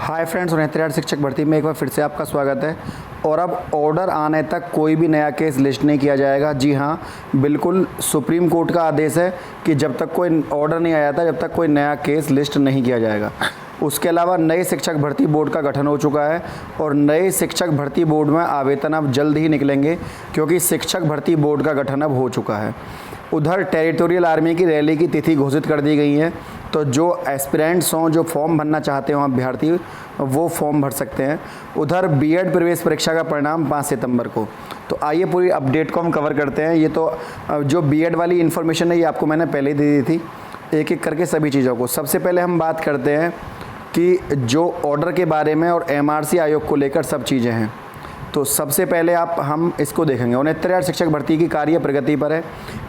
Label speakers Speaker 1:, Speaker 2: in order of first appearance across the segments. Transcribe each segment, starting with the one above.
Speaker 1: Hi friends, 69 शिक्षक भर्ती में एक बार फिर से आपका स्वागत है। और अब ऑर्डर आने तक कोई भी नया केस लिस्ट नहीं किया जाएगा। जी हाँ, बिल्कुल सुप्रीम कोर्ट का आदेश है कि जब तक कोई ऑर्डर नहीं आया था, जब तक कोई नया केस लिस्ट नहीं किया जाएगा। उसके अलावा नए शिक्षक भर्ती बोर्ड का गठन हो चुका है और नए शिक्षक भर्ती बोर्ड में आवेदन अब जल्द ही निकलेंगे, क्योंककि शिक्षक भर्ती बोर्ड का गठन अब हो चुका है। उधर टेरिटोरियल आर्मी की रैली की तिथि घोषित कर दी गई है, तो जो एस्पिरेंट्स हों, जो फॉर्म भरना चाहते हों अभ्यर्थी, वो फॉर्म भर सकते हैं। उधर बीएड प्रवेश परीक्षा का परिणाम 5 सितंबर को। तो आइए पूरी अपडेट को हम कवर करते हैं। ये तो जो बीएड वाली इन्फॉर्मेशन है ये आपको मैंने पहले ही दे दी थी, एक एक करके सभी चीज़ों को। सबसे पहले हम बात करते हैं कि जो ऑर्डर के बारे में और एमआरसी आयोग को लेकर सब चीज़ें हैं। तो सबसे पहले हम इसको देखेंगे। 69,000 शिक्षक भर्ती की कार्य प्रगति पर है।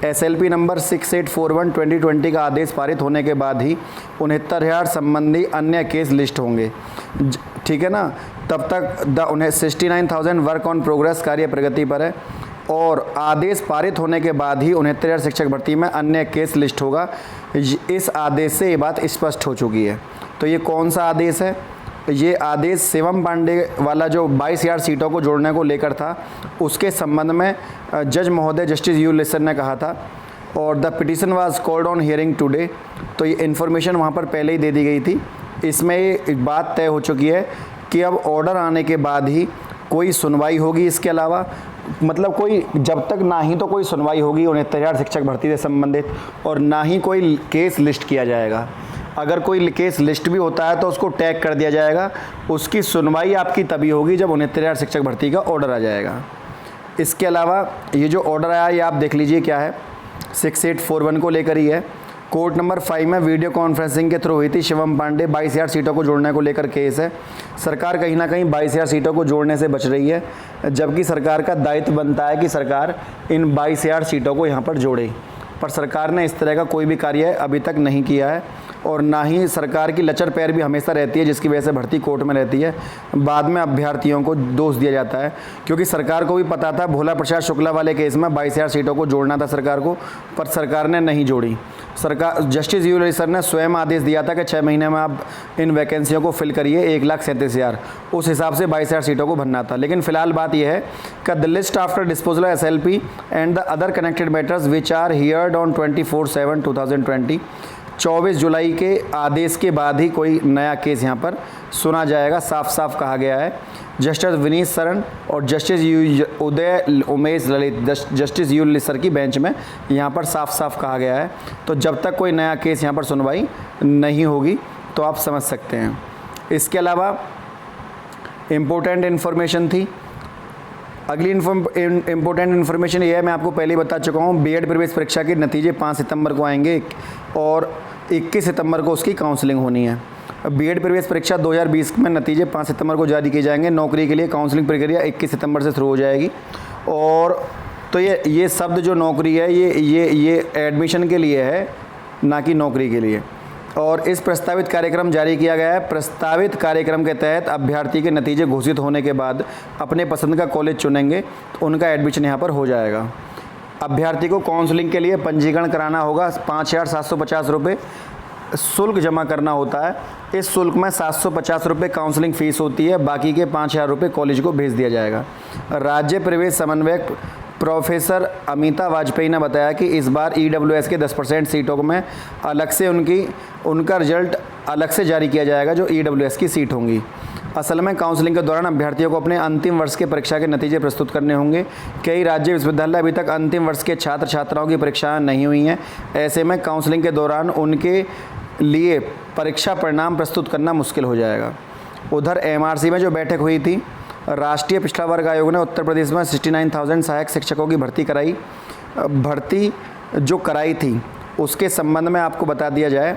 Speaker 1: एसएलपी नंबर 6841/2020 का आदेश पारित होने के बाद ही 69,000 संबंधी अन्य केस लिस्ट होंगे। ठीक है ना। तब तक 69,000 वर्क ऑन प्रोग्रेस कार्य प्रगति पर है और आदेश पारित होने के बाद ही 69,000 शिक्षक भर्ती में अन्य केस लिस्ट होगा। इस आदेश से ये बात स्पष्ट हो चुकी है। तो ये कौन सा आदेश है? ये आदेश शिवम पांडे वाला जो 22,000 सीटों को जोड़ने को लेकर था, उसके संबंध में जज महोदय जस्टिस यू लिसन ने कहा था और the petition was called on hearing today. तो ये इन्फॉर्मेशन वहाँ पर पहले ही दे दी गई थी। इसमें ये बात तय हो चुकी है कि अब ऑर्डर आने के बाद ही कोई सुनवाई होगी। इसके अलावा मतलब कोई जब तक ना ही तो कोई सुनवाई होगी 69,000 शिक्षक भर्ती से संबंधित और ना ही कोई केस लिस्ट किया जाएगा। अगर कोई केस लिस्ट भी होता है तो उसको टैग कर दिया जाएगा। उसकी सुनवाई आपकी तभी होगी जब 69,000 शिक्षक भर्ती का ऑर्डर आ जाएगा। इसके अलावा ये जो ऑर्डर आया ये आप देख लीजिए क्या है, 6841 को लेकर ही है। कोर्ट नंबर 5 में वीडियो कॉन्फ्रेंसिंग के थ्रू हुई थी शिवम पांडे। 22,000 सीटों को जोड़ने को लेकर केस है। सरकार कहीं ना कहीं 22,000 सीटों को जोड़ने से बच रही है, जबकि सरकार का दायित्व बनता है कि सरकार इन 22,000 सीटों को यहाँ पर जोड़े। पर सरकार ने इस तरह का कोई भी कार्य अभी तक नहीं किया है और ना ही सरकार की लचर पैर भी हमेशा रहती है, जिसकी वजह से भर्ती कोर्ट में रहती है। बाद में अभ्यर्थियों को दोष दिया जाता है, क्योंकि सरकार को भी पता था भोला प्रसाद शुक्ला वाले केस में 22,000 सीटों को जोड़ना था सरकार को, पर सरकार ने नहीं जोड़ी। सरकार जस्टिस यू लिसन ने स्वयं आदेश दिया था कि 6 महीने में आप इन वैकेंसियों को फिल करिए, 1,37,000। उस हिसाब से 22,000 सीटों को भरना था। लेकिन फिलहाल बात यह है कि the list after disposal SLP and the other connected matters which are heard on 24/7/2020, 24 जुलाई के आदेश के बाद ही कोई नया केस यहाँ पर सुना जाएगा। साफ साफ कहा गया है। जस्टिस विनीत सरन और justice Uday Umesh Lalit, justice U listen की बेंच में यहाँ पर साफ साफ कहा गया है। तो जब तक कोई नया केस यहाँ पर सुनवाई नहीं होगी तो आप समझ सकते हैं। इसके अलावा इम्पोर्टेंट इन्फॉर्मेशन थी। अगली इम्पोर्टेंट इन्फॉर्मेशन ये है, मैं आपको पहले ही बता चुका हूँ, बीएड प्रवेश परीक्षा के नतीजे 5 सितंबर को आएंगे और 21 सितंबर को उसकी काउंसलिंग होनी है। बीएड प्रवेश परीक्षा 2020 में नतीजे 5 सितंबर को जारी किए जाएंगे। नौकरी के लिए काउंसलिंग प्रक्रिया 21 सितंबर से शुरू हो जाएगी। और तो ये शब्द जो नौकरी है ये एडमिशन के लिए है, ना कि नौकरी के लिए। और इस प्रस्तावित कार्यक्रम जारी किया गया है। प्रस्तावित कार्यक्रम के तहत अभ्यर्थी के नतीजे घोषित होने के बाद अपने पसंद का कॉलेज चुनेंगे तो उनका एडमिशन यहाँ पर हो जाएगा। अभ्यर्थी को काउंसलिंग के लिए पंजीकरण कराना होगा। 5,750 रुपये शुल्क जमा करना होता है। इस शुल्क में 750 रुपये काउंसलिंग फ़ीस होती है, बाकी के 5,000 रुपये कॉलेज को भेज दिया जाएगा। राज्य प्रवेश समन्वयक प्रोफेसर अमिता वाजपेयी ने बताया कि इस बार ईडब्ल्यूएस के 10% सीटों में अलग से उनका रिजल्ट अलग से जारी किया जाएगा, जो ईडब्ल्यूएस की सीट होंगी। असल में काउंसलिंग के दौरान अभ्यर्थियों को अपने अंतिम वर्ष के परीक्षा के नतीजे प्रस्तुत करने होंगे। कई राज्य विश्वविद्यालय अभी तक अंतिम वर्ष के छात्र छात्राओं की परीक्षाएं नहीं हुई हैं। ऐसे में काउंसलिंग के दौरान उनके लिए परीक्षा परिणाम प्रस्तुत करना मुश्किल हो जाएगा। उधर एमआरसी में जो बैठक हुई थी, राष्ट्रीय पिछड़ा वर्ग आयोग ने उत्तर प्रदेश में 69,000 सहायक शिक्षकों की भर्ती जो कराई थी उसके संबंध में आपको बता दिया जाए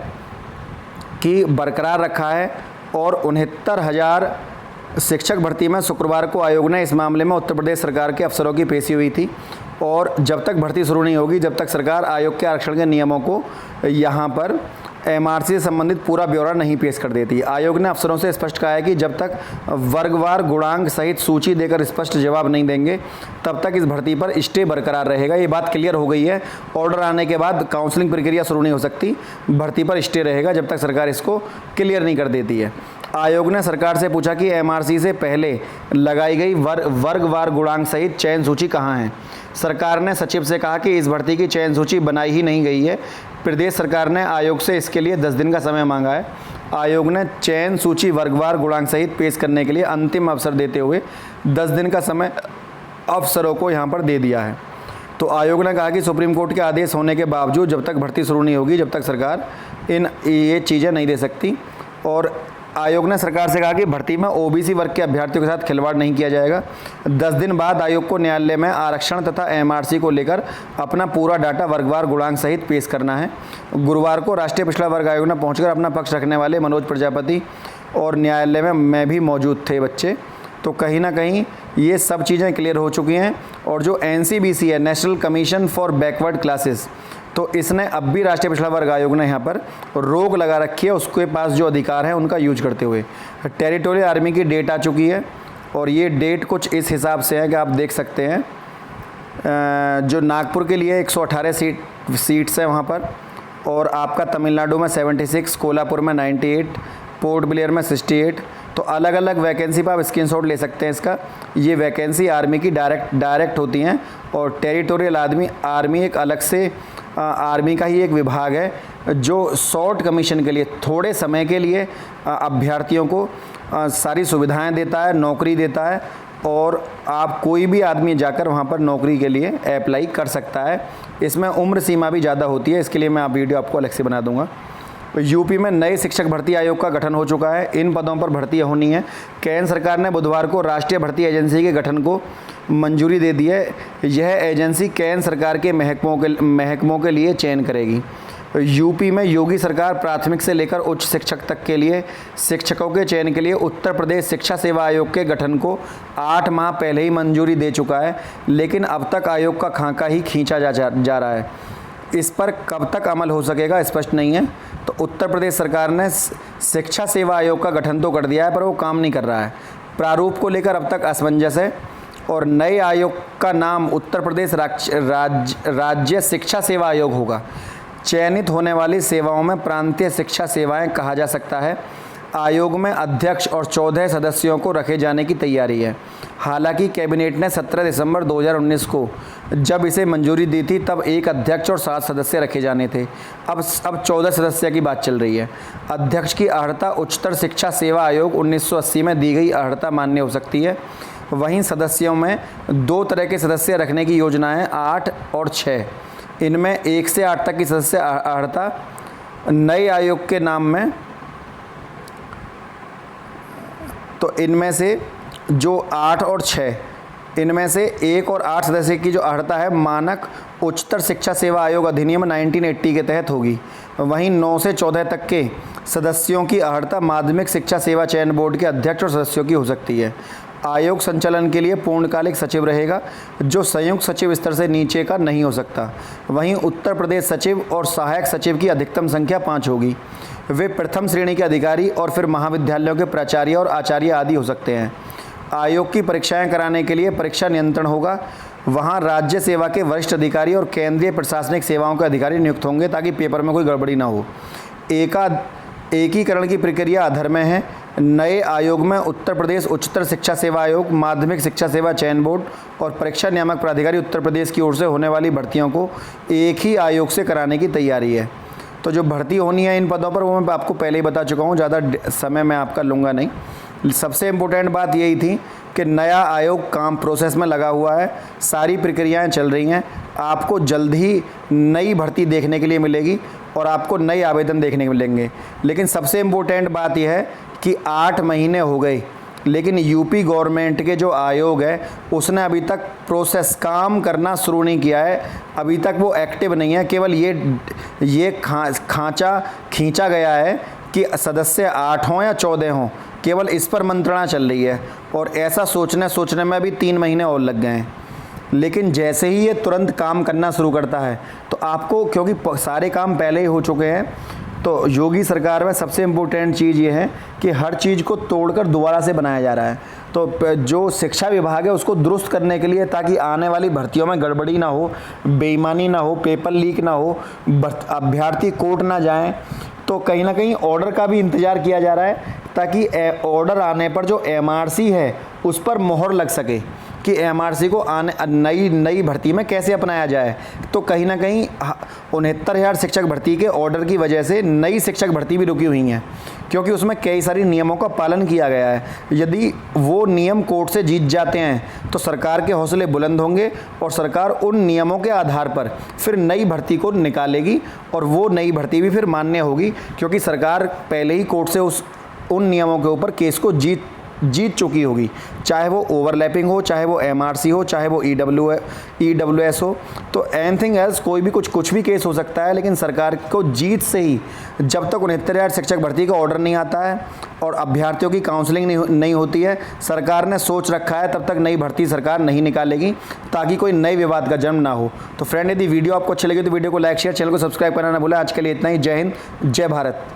Speaker 1: कि बरकरार रखा है और 69,000 शिक्षक भर्ती में शुक्रवार को आयोग ने इस मामले में उत्तर प्रदेश सरकार के अफसरों की पेशी हुई थी। और जब तक भर्ती शुरू नहीं होगी, जब तक सरकार आयोग के आरक्षण के नियमों को यहाँ पर एमआरसी से संबंधित पूरा ब्यौरा नहीं पेश कर देती। आयोग ने अफसरों से स्पष्ट कहा है कि जब तक वर्गवार गुणांक सहित सूची देकर स्पष्ट जवाब नहीं देंगे तब तक इस भर्ती पर स्टे बरकरार रहेगा। ये बात क्लियर हो गई है। ऑर्डर आने के बाद काउंसलिंग प्रक्रिया शुरू नहीं हो सकती, भर्ती पर स्टे रहेगा जब तक सरकार इसको क्लियर नहीं कर देती है। आयोग ने सरकार से पूछा कि एमआरसी से पहले लगाई गई वर्गवार गुणांक सहित चयन सूची कहाँ है। सरकार ने सचिव से कहा कि इस भर्ती की चयन सूची बनाई ही नहीं गई है। प्रदेश सरकार ने आयोग से इसके लिए 10 दिन का समय मांगा है। आयोग ने चयन सूची वर्गवार गुणांक सहित पेश करने के लिए अंतिम अवसर देते हुए 10 दिन का समय अफसरों को यहाँ पर दे दिया है। तो आयोग ने कहा कि सुप्रीम कोर्ट के आदेश होने के बावजूद जब तक भर्ती शुरू नहीं होगी जब तक सरकार ये चीज़ें नहीं दे सकती। और आयोग ने सरकार से कहा कि भर्ती में ओबीसी वर्ग के अभ्यर्थियों के साथ खिलवाड़ नहीं किया जाएगा। 10 दिन बाद आयोग को न्यायालय में आरक्षण तथा एमआरसी को लेकर अपना पूरा डाटा वर्गवार गुणांक सहित पेश करना है। गुरुवार को राष्ट्रीय पिछड़ा वर्ग आयोग ने पहुंचकर अपना पक्ष रखने वाले मनोज प्रजापति और न्यायालय में मैं भी मौजूद थे बच्चे। तो कहीं ना कहीं ये सब चीज़ें क्लियर हो चुकी हैं। और जो NCBC है, national commission for backward classes, तो इसने अब भी राष्ट्रीय पिछड़ा वर्ग आयोग ने यहाँ पर रोक लगा रखी है उसके पास जो अधिकार है उनका यूज करते हुए। टेरिटोरियल आर्मी की डेट आ चुकी है और ये डेट कुछ इस हिसाब से है कि आप देख सकते हैं, जो नागपुर के लिए 118 सीट्स है वहाँ पर, और आपका तमिलनाडु में 76, कोल्हापुर में 98, पोर्ट ब्लेयर में 68। तो अलग अलग वैकेंसी पर आप स्क्रीनशॉट ले सकते हैं इसका। ये वैकेंसी आर्मी की डायरेक्ट होती हैं और टेरिटोरियल आर्मी एक अलग से आर्मी का ही एक विभाग है जो शॉर्ट कमीशन के लिए, थोड़े समय के लिए अभ्यर्थियों को सारी सुविधाएं देता है, नौकरी देता है, और आप कोई भी आदमी जाकर वहां पर नौकरी के लिए अप्लाई कर सकता है। इसमें उम्र सीमा भी ज़्यादा होती है, इसके लिए मैं वीडियो आपको अलग से बना दूंगा। यूपी में नए शिक्षक भर्ती आयोग का गठन हो चुका है। इन पदों पर भर्ती होनी है। केंद्र सरकार ने बुधवार को राष्ट्रीय भर्ती एजेंसी के गठन को मंजूरी दे दी है। यह एजेंसी केंद्र सरकार के महकमों के लिए चयन करेगी। यूपी में योगी सरकार प्राथमिक से लेकर उच्च शिक्षक तक के लिए शिक्षकों के चयन के लिए उत्तर प्रदेश शिक्षा सेवा आयोग के गठन को 8 माह पहले ही मंजूरी दे चुका है, लेकिन अब तक आयोग का खाका ही खींचा जा रहा है। इस पर कब तक अमल हो सकेगा स्पष्ट नहीं है। तो उत्तर प्रदेश सरकार ने शिक्षा सेवा आयोग का गठन तो कर दिया है पर वो काम नहीं कर रहा है। प्रारूप को लेकर अब तक असमंजस है और नए आयोग का नाम उत्तर प्रदेश राज्य शिक्षा सेवा आयोग होगा। चयनित होने वाली सेवाओं में प्रांतीय शिक्षा सेवाएं कहा जा सकता है। आयोग में अध्यक्ष और 14 सदस्यों को रखे जाने की तैयारी है। हालांकि कैबिनेट ने 17 दिसंबर 2019 को जब इसे मंजूरी दी थी तब एक अध्यक्ष और 7 सदस्य रखे जाने थे। अब 14 सदस्य की बात चल रही है। अध्यक्ष की अर्हता उच्चतर शिक्षा सेवा आयोग 1980 में दी गई अर्हता मान्य हो सकती है। वहीं सदस्यों में 2 तरह के सदस्य रखने की योजना है, 8 और 6। इनमें 1 से 8 तक की सदस्य अर्हता नए आयोग के नाम में, तो इनमें से जो 8 और 6, इनमें से 1 और 8 सदस्य की जो अर्हता है मानक उच्चतर शिक्षा सेवा आयोग अधिनियम 1980 के तहत होगी। वहीं 9 से 14 तक के सदस्यों की अर्हता माध्यमिक शिक्षा सेवा चयन बोर्ड के अध्यक्ष और सदस्यों की हो सकती है। आयोग संचालन के लिए पूर्णकालिक सचिव रहेगा जो संयुक्त सचिव स्तर से नीचे का नहीं हो सकता। वहीं उत्तर प्रदेश सचिव और सहायक सचिव की अधिकतम संख्या 5 होगी। वे प्रथम श्रेणी के अधिकारी और फिर महाविद्यालयों के प्राचार्य और आचार्य आदि हो सकते हैं। आयोग की परीक्षाएं कराने के लिए परीक्षा नियंत्रण होगा। वहां राज्य सेवा के वरिष्ठ अधिकारी और केंद्रीय प्रशासनिक सेवाओं के अधिकारी नियुक्त होंगे ताकि पेपर में कोई गड़बड़ी ना हो। एकीकरण की प्रक्रिया अधर में है। नए आयोग में उत्तर प्रदेश उच्चतर शिक्षा सेवा आयोग, माध्यमिक शिक्षा सेवा चयन बोर्ड और परीक्षा नियामक प्राधिकारी उत्तर प्रदेश की ओर से होने वाली भर्तियों को एक ही आयोग से कराने की तैयारी है। तो जो भर्ती होनी है इन पदों पर वो मैं आपको पहले ही बता चुका हूँ, ज़्यादा समय मैं आपका लूँगा नहीं। सबसे इम्पोर्टेंट बात यही थी कि नया आयोग काम प्रोसेस में लगा हुआ है, सारी प्रक्रियाएं चल रही हैं। आपको जल्द ही नई भर्ती देखने के लिए मिलेगी और आपको नए आवेदन देखने को मिलेंगे। लेकिन सबसे इम्पोर्टेंट बात यह है कि 8 महीने हो गए लेकिन यूपी गवर्नमेंट के जो आयोग है उसने अभी तक प्रोसेस काम करना शुरू नहीं किया है। अभी तक वो एक्टिव नहीं है। केवल ये खांचा खींचा गया है कि सदस्य 8 हों या 14 हों, केवल इस पर मंत्रणा चल रही है और ऐसा सोचने में भी 3 महीने और लग गए हैं। लेकिन जैसे ही ये तुरंत काम करना शुरू करता है तो आपको, क्योंकि सारे काम पहले ही हो चुके हैं, तो योगी सरकार में सबसे इम्पोर्टेंट चीज़ ये है कि हर चीज़ को तोड़कर दोबारा से बनाया जा रहा है। तो जो शिक्षा विभाग है उसको दुरुस्त करने के लिए, ताकि आने वाली भर्तियों में गड़बड़ी ना हो, बेईमानी ना हो, पेपर लीक ना हो, अभ्यर्थी कोर्ट ना जाएं, तो कहीं ना कहीं ऑर्डर का भी इंतज़ार किया जा रहा है, ताकि ऑर्डर आने पर जो एमआरसी है उस पर मोहर लग सके कि एमआरसी को नई भर्ती में कैसे अपनाया जाए। तो कहीं ना कहीं 69,000 शिक्षक भर्ती के ऑर्डर की वजह से नई शिक्षक भर्ती भी रुकी हुई हैं, क्योंकि उसमें कई सारी नियमों का पालन किया गया है। यदि वो नियम कोर्ट से जीत जाते हैं तो सरकार के हौसले बुलंद होंगे और सरकार उन नियमों के आधार पर फिर नई भर्ती को निकालेगी और वो नई भर्ती भी फिर मान्य होगी, क्योंकि सरकार पहले ही कोर्ट से उन नियमों के ऊपर केस को जीत चुकी होगी, चाहे वो ओवरलैपिंग हो, चाहे वो एमआरसी हो, चाहे वो ईडब्ल्यूएस हो। तो एनीथिंग एल्स, कोई भी कुछ भी केस हो सकता है, लेकिन सरकार को जीत से ही, जब तक 69,000 शिक्षक भर्ती का ऑर्डर नहीं आता है और अभ्यर्थियों की काउंसलिंग नहीं होती है, सरकार ने सोच रखा है तब तक नई भर्ती सरकार नहीं निकालेगी, ताकि कोई नए विवाद का जन्म ना हो। तो फ्रेंड, यदि वीडियो आपको अच्छी लगी तो वीडियो को लाइक शेयर, चैनल को सब्सक्राइब करना ना भूलें। आज के लिए इतना ही। जय हिंद, जय भारत।